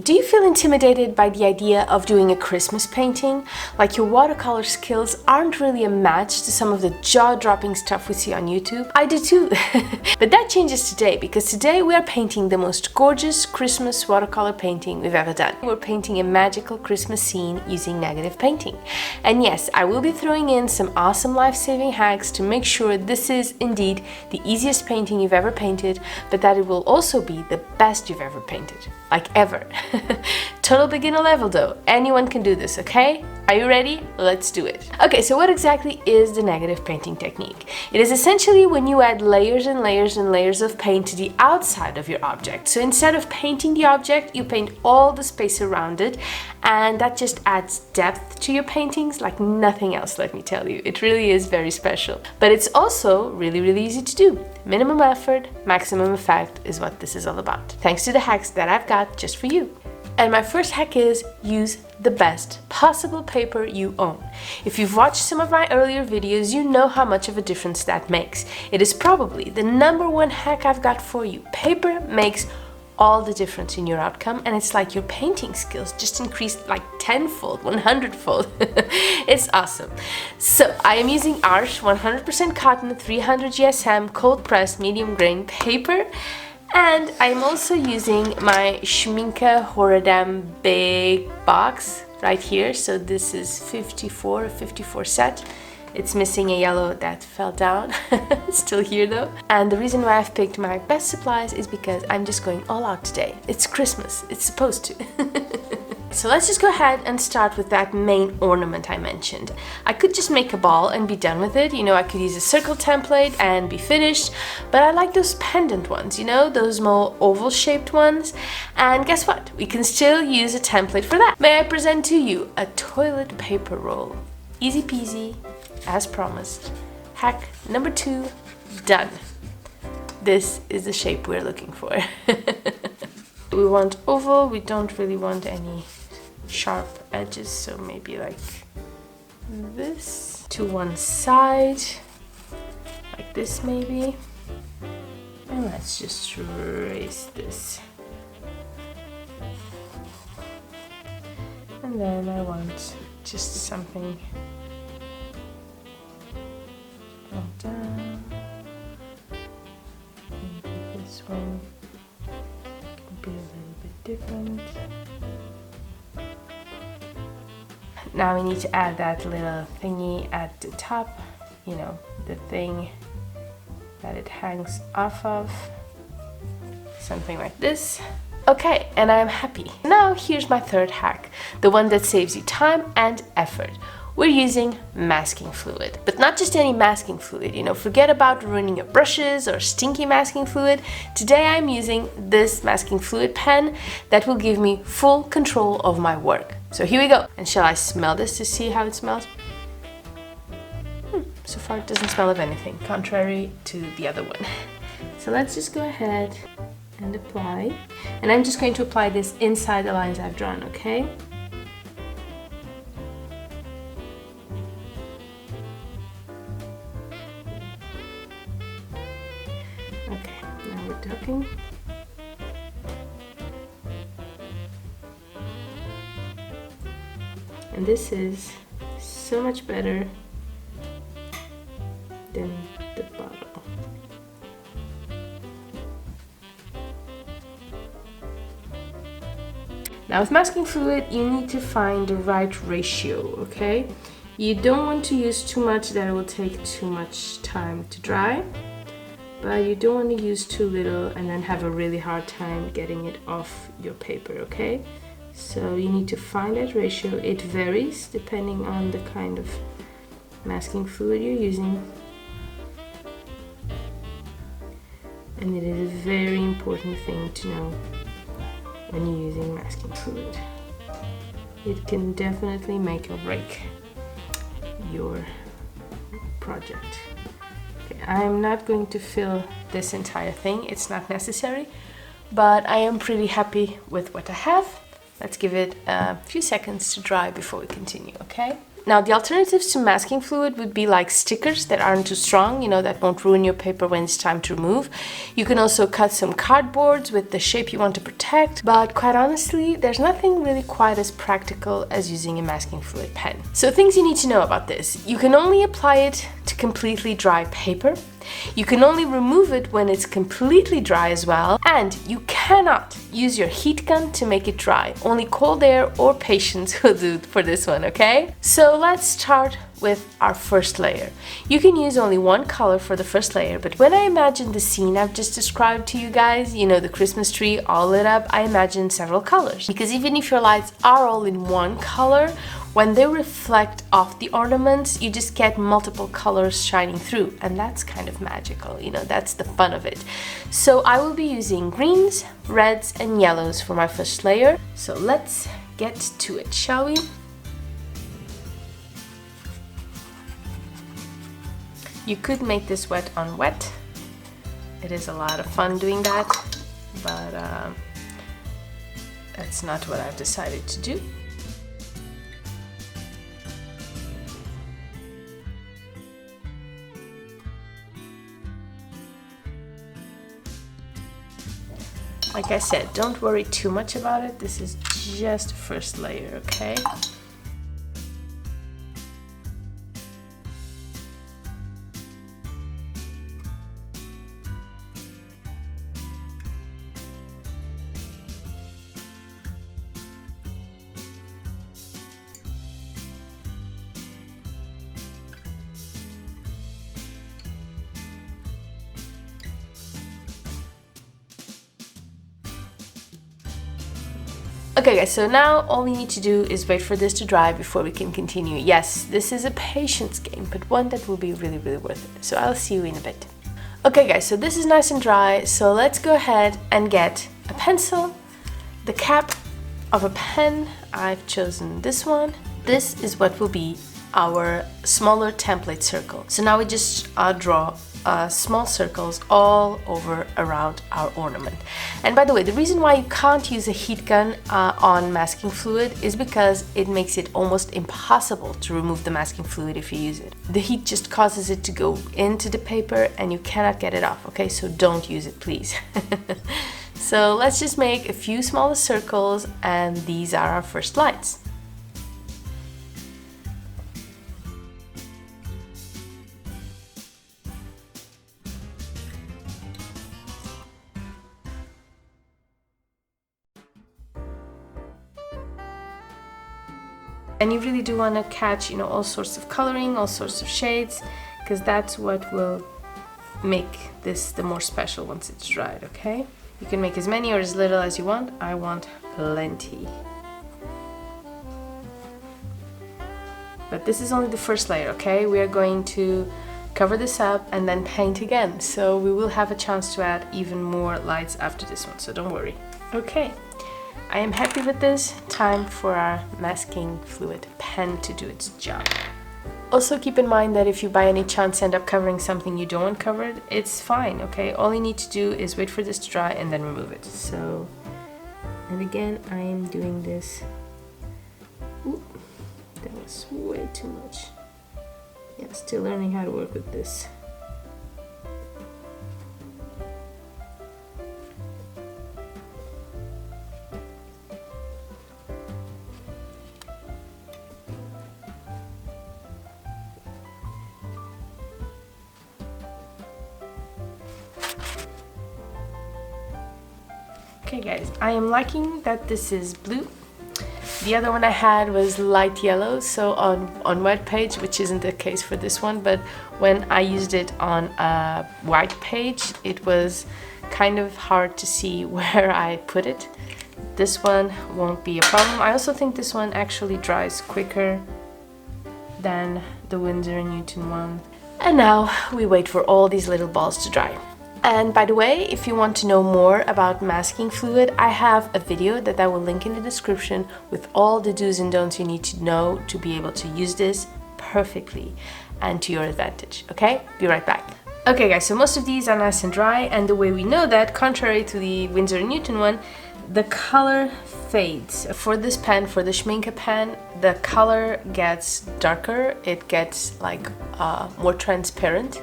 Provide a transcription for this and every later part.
Do you feel intimidated by the idea of doing a Christmas painting? Like your watercolor skills aren't really a match to some of the jaw-dropping stuff we see on YouTube? I do too. But that changes today, because today we are painting the most gorgeous Christmas watercolor painting we've ever done. We're painting a magical Christmas scene using negative painting. And yes, I will be throwing in some awesome life-saving hacks to make sure this is indeed the easiest painting you've ever painted, but that it will also be the best you've ever painted. Like ever. Total beginner level though. Anyone can do this, okay? Are you ready? Let's do it. Okay, so what exactly is the negative painting technique? It is essentially when you add layers and layers and layers of paint to the outside of your object. So instead of painting the object, you paint all the space around it, and that just adds depth to your paintings like nothing else, let me tell you. It really is very special. But it's also really, really easy to do. Minimum effort, maximum effect is what this is all about. Thanks to the hacks that I've got just for you. And my first hack is use the best possible paper you own. If you've watched some of my earlier videos, you know how much of a difference that makes. It is probably the #1 hack I've got for you. Paper makes all the difference in your outcome, and it's like your painting skills just increased like 10-fold, 100-fold. It's awesome. So I am using Arches 100% cotton 300 GSM cold pressed medium grain paper. And I'm also using my Schminke Horadam big box right here. So this is 54 set. It's missing a yellow that fell down. It's still here though. And the reason why I've picked my best supplies is because I'm just going all out today. It's Christmas. It's supposed to. So let's just go ahead and start with that main ornament I mentioned. I could just make a ball and be done with it. You know, I could use a circle template and be finished, but I like those pendant ones, you know, those more oval shaped ones. And guess what? We can still use a template for that. May I present to you a toilet paper roll. Easy peasy, as promised. Hack #2, done. This is the shape we're looking for. We want oval, we don't really want any sharp edges, so maybe like this to one side, like this maybe. And let's just trace this. And then I want just something down. Maybe this one can be a little bit different. Now we need to add that little thingy at the top, you know, the thing that it hangs off of, something like this. Okay, and I'm happy. Now here's my third hack, the one that saves you time and effort. We're using masking fluid, but not just any masking fluid, you know, forget about ruining your brushes or stinky masking fluid. Today I'm using this masking fluid pen that will give me full control of my work. So here we go. And shall I smell this to see how it smells? So far it doesn't smell of anything, contrary to the other one. So let's just go ahead and apply. And I'm just going to apply this inside the lines I've drawn, okay? Okay, now we're ducking. And this is so much better than the bottle. Now with masking fluid, you need to find the right ratio, okay? You don't want to use too much that it will take too much time to dry, but you don't want to use too little and then have a really hard time getting it off your paper, okay? So you need to find that ratio. It varies depending on the kind of masking fluid you're using. And it is a very important thing to know when you're using masking fluid. It can definitely make or break your project. Okay, I'm not going to fill this entire thing, it's not necessary, but I am pretty happy with what I have. Let's give it a few seconds to dry before we continue, okay? Now, the alternatives to masking fluid would be like stickers that aren't too strong, you know, that won't ruin your paper when it's time to remove. You can also cut some cardboards with the shape you want to protect, but quite honestly, there's nothing really quite as practical as using a masking fluid pen. So things you need to know about this. You can only apply it to completely dry paper. You can only remove it when it's completely dry as well, and you cannot use your heat gun to make it dry. Only cold air or patience will do for this one, okay? So let's start with our first layer. You can use only one color for the first layer, but when I imagine the scene I've just described to you guys, you know, the Christmas tree all lit up, I imagine several colors. Because even if your lights are all in one color, when they reflect off the ornaments, you just get multiple colors shining through, and that's kind of magical, you know, that's the fun of it. So I will be using greens, reds, and yellows for my first layer. So let's get to it, shall we? You could make this wet on wet. It is a lot of fun doing that, but that's not what I've decided to do. Like I said, don't worry too much about it. This is just first layer, okay? Okay guys, so now all we need to do is wait for this to dry before we can continue. Yes, this is a patience game, but one that will be really, really worth it. So I'll see you in a bit. Okay guys, so this is nice and dry, so let's go ahead and get a pencil, the cap of a pen. I've chosen this one. This is what will be our smaller template circle. So now we just draw small circles all over around our ornament. And by the way, the reason why you can't use a heat gun on masking fluid is because it makes it almost impossible to remove the masking fluid if you use it. The heat just causes it to go into the paper and you cannot get it off, okay? So don't use it, please. So let's just make a few smaller circles, and these are our first lights. And you really do want to catch, you know, all sorts of coloring, all sorts of shades, because that's what will make this the more special once it's dried, okay? You can make as many or as little as you want. I want plenty. But this is only the first layer, okay? We are going to cover this up and then paint again. So we will have a chance to add even more lights after this one, so don't worry. Okay. I am happy with this. Time for our masking fluid pen to do its job. Also keep in mind that if you by any chance end up covering something you don't want covered, it's fine, okay? All you need to do is wait for this to dry and then remove it. So, and again, I am doing this. Ooh, that was way too much. Yeah, still learning how to work with this. Okay guys, I am liking that this is blue. The other one I had was light yellow, so on wet page, which isn't the case for this one, but when I used it on a white page, it was kind of hard to see where I put it. This one won't be a problem. I also think this one actually dries quicker than the Winsor & Newton one. And now we wait for all these little balls to dry. And by the way, if you want to know more about masking fluid, I have a video that I will link in the description with all the do's and don'ts you need to know to be able to use this perfectly and to your advantage, okay? Be right back. Okay guys, so most of these are nice and dry, and the way we know that, contrary to the Winsor & Newton one, the color fades. For this pen, for the Schminke pen, the color gets darker. It gets like more transparent,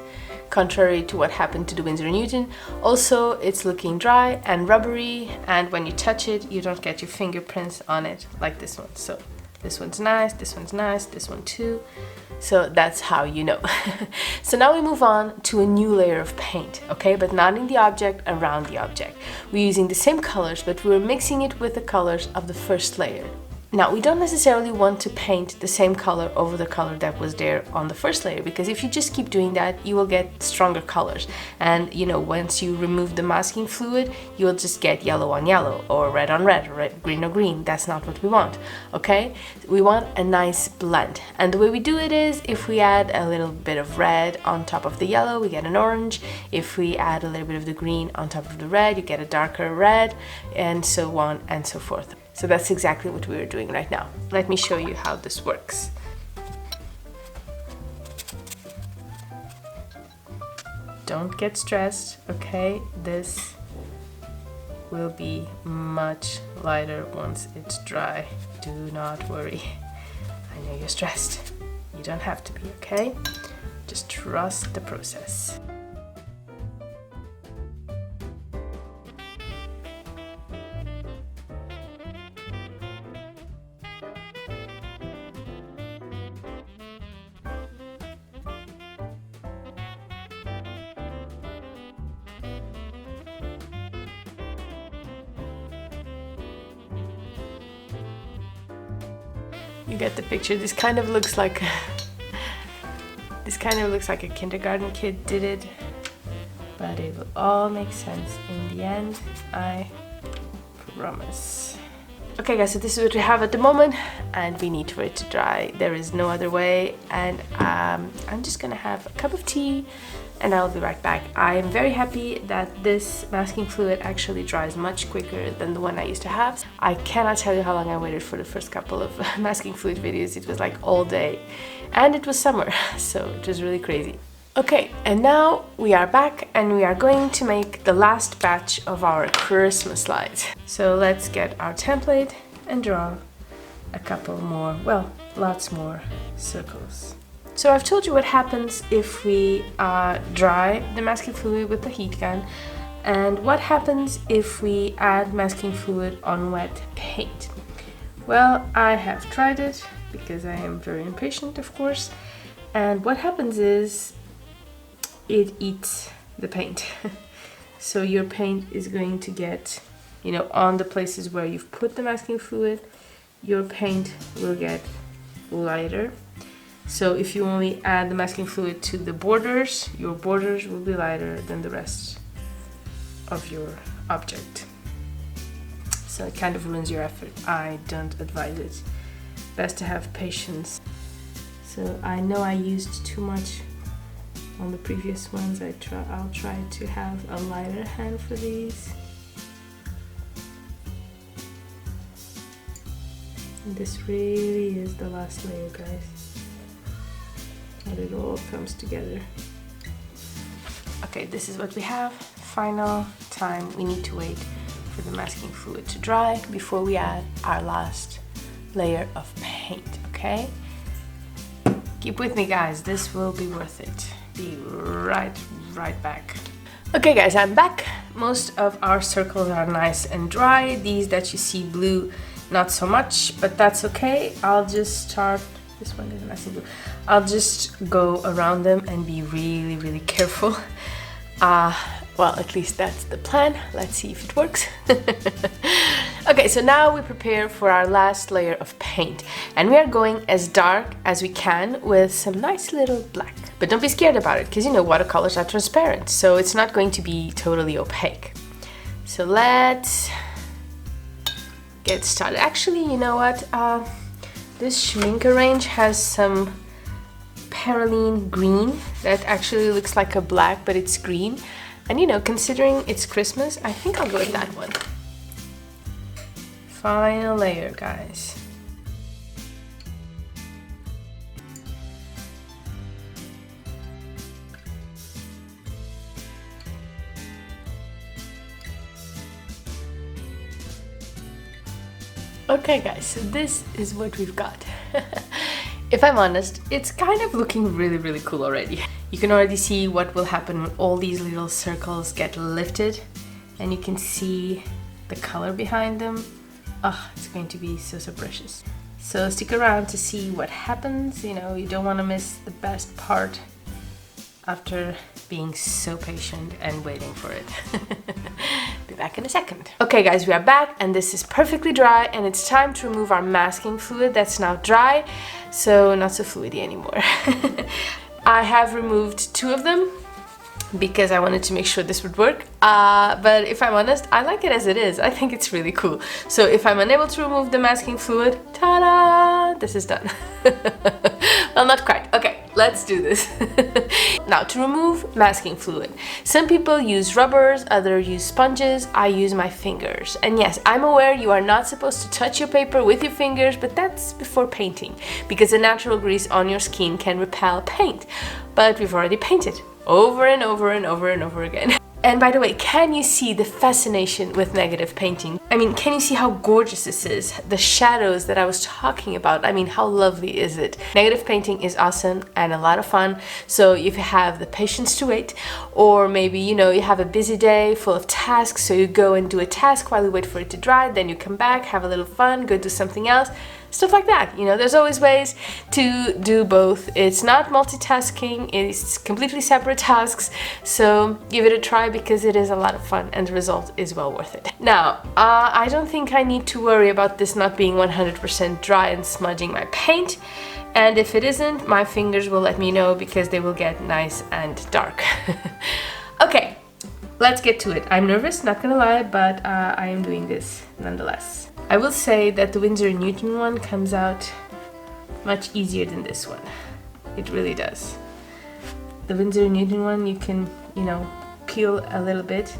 contrary to what happened to the Winsor & Newton. Also, it's looking dry and rubbery, and when you touch it, you don't get your fingerprints on it like this one. So this one's nice, this one's nice, this one too. So that's how you know. So now we move on to a new layer of paint, okay? But not in the object, around the object. We're using the same colors, but we're mixing it with the colors of the first layer. Now, we don't necessarily want to paint the same color over the color that was there on the first layer, because if you just keep doing that, you will get stronger colors. And you know, once you remove the masking fluid, you will just get yellow on yellow, or red on red, or green on green. That's not what we want, okay? We want a nice blend. And the way we do it is, if we add a little bit of red on top of the yellow, we get an orange. If we add a little bit of the green on top of the red, you get a darker red, and so on and so forth. So that's exactly what we are doing right now. Let me show you how this works. Don't get stressed, okay? This will be much lighter once it's dry. Do not worry. I know you're stressed. You don't have to be, okay? Just trust the process. You get the picture. This kind of looks like a kindergarten kid did it, but it will all make sense in the end, I promise. Okay guys, so this is what we have at the moment, and we need for it to dry. There is no other way, and I'm just gonna have a cup of tea and I'll be right back. I am very happy that this masking fluid actually dries much quicker than the one I used to have. I cannot tell you how long I waited for the first couple of masking fluid videos. It was like all day, and it was summer, so it was really crazy. Okay, and now we are back and we are going to make the last batch of our Christmas slides. So let's get our template and draw a couple more, well, lots more circles. So I've told you what happens if we dry the masking fluid with the heat gun, and what happens if we add masking fluid on wet paint. Well, I have tried it because I am very impatient, of course, and what happens is it eats the paint. So your paint is going to get, you know, on the places where you've put the masking fluid, your paint will get lighter. So if you only add the masking fluid to the borders, your borders will be lighter than the rest of your object. So it kind of ruins your effort. I don't advise it. Best to have patience. So I know I used too much on the previous ones. I'll try to have a lighter hand for these. And this really is the last layer, guys. And it all comes together. Okay, this is what we have. Final time. We need to wait for the masking fluid to dry before we add our last layer of paint, okay? Keep with me, guys. This will be worth it. Be right back. Okay, guys, I'm back. Most of our circles are nice and dry. These that you see blue, not so much, but that's okay. I'll just start. This one is nice and blue. I'll just go around them and be really careful. Well, at least that's the plan. Let's see if it works. Okay, so now we prepare for our last layer of paint, and we are going as dark as we can with some nice little black. But don't be scared about it, because you know watercolors are transparent, so it's not going to be totally opaque. So let's get started. Actually, you know what? This Schminke range has some perylene green that actually looks like a black, but it's green. And you know, considering it's Christmas, I think I'll go with that one. Final layer, guys. Okay guys, so this is what we've got. If I'm honest, it's kind of looking really cool already. You can already see what will happen when all these little circles get lifted, and you can see the color behind them. Oh, it's going to be so precious. So stick around to see what happens. You know, you don't want to miss the best part after being so patient and waiting for it. Be back in a second. Okay guys, we are back and this is perfectly dry, and it's time to remove our masking fluid that's now dry, so not so fluidy anymore. I have removed 2 of them because I wanted to make sure this would work, but if I'm honest, I like it as it is. I think it's really cool. So if I'm unable to remove the masking fluid, ta-da, this is done. Well, not quite. Okay, let's do this. Now, to remove masking fluid, some people use rubbers, others use sponges. I use my fingers. And yes, I'm aware you are not supposed to touch your paper with your fingers, but that's before painting, because the natural grease on your skin can repel paint. But we've already painted over and over and over and over again. And by the way, can you see the fascination with negative painting? I mean, can you see how gorgeous this is? The shadows that I was talking about, I mean, how lovely is it? Negative painting is awesome and a lot of fun. So if you have the patience to wait, or maybe, you know, you have a busy day full of tasks, so you go and do a task while you wait for it to dry, then you come back, have a little fun, go do something else. Stuff like that, you know, there's always ways to do both. It's not multitasking, it's completely separate tasks, so give it a try because it is a lot of fun and the result is well worth it. Now, I don't think I need to worry about this not being 100% dry and smudging my paint, and if it isn't, my fingers will let me know because they will get nice and dark. Okay, let's get to it. I'm nervous, not gonna lie, but I am doing this nonetheless. I will say that the Winsor & Newton one comes out much easier than this one. It really does. The Winsor & Newton one, you can, you know, peel a little bit.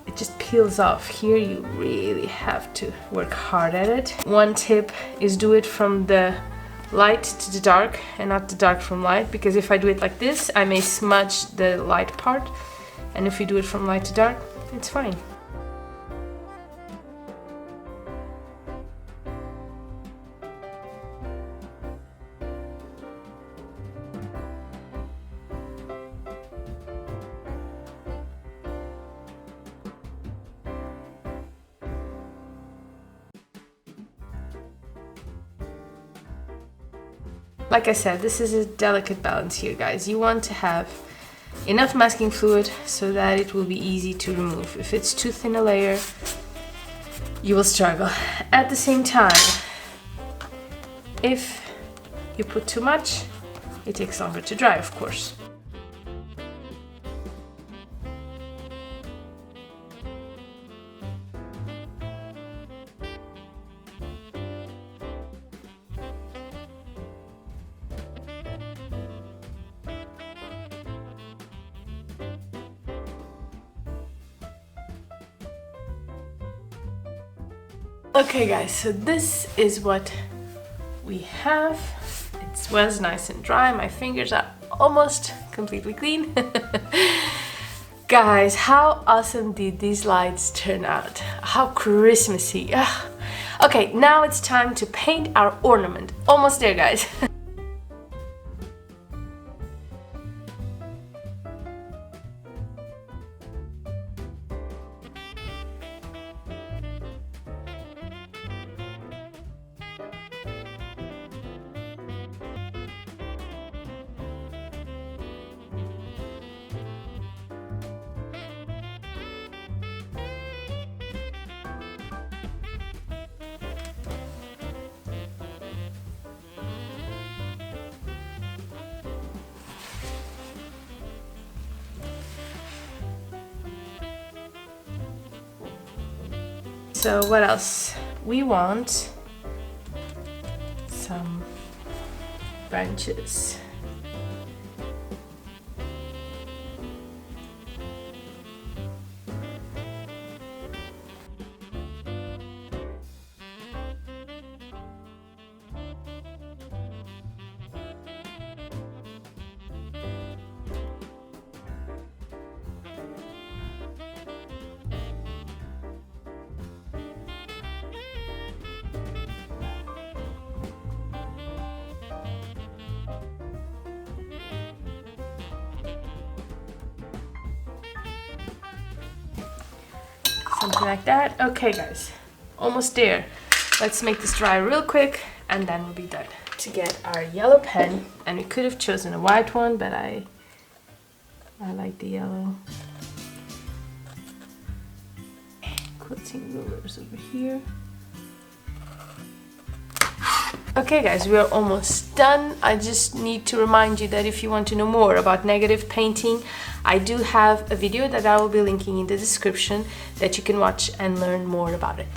It just peels off. Here you really have to work hard at it. One tip is do it from the light to the dark and not the dark from light, because if I do it like this, I may smudge the light part, and if you do it from light to dark, it's fine. Like I said, this is a delicate balance here, guys. You want to have enough masking fluid so that it will be easy to remove. If it's too thin a layer, you will struggle. At the same time, if you put too much, it takes longer to dry, of course. Okay guys, so this is what we have. It was nice and dry. My fingers are almost completely clean. Guys, how awesome did these lights turn out? How Christmassy. Ugh. Okay, now it's time to paint our ornament. Almost there, guys. So what else? We want some branches. something like that. Okay guys, almost there. Let's make this dry real quick and then we'll be done. To get our yellow pen, and we could have chosen a white one, but I like the yellow. Quilting rulers over here. Okay guys, we are almost done. I just need to remind you that if you want to know more about negative painting, I do have a video that I will be linking in the description that you can watch and learn more about it.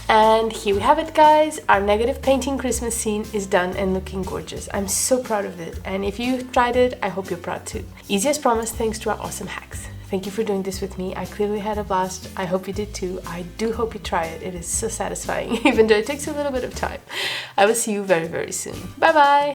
And here we have it guys, our negative painting Christmas scene is done and looking gorgeous. I'm so proud of it, and if you've tried it, I hope you're proud too. Easy as promised, thanks to our awesome hacks. Thank you for doing this with me. I clearly had a blast. I hope you did too. I do hope you try it. It is so satisfying, even though it takes a little bit of time. I will see you very, very soon. Bye bye!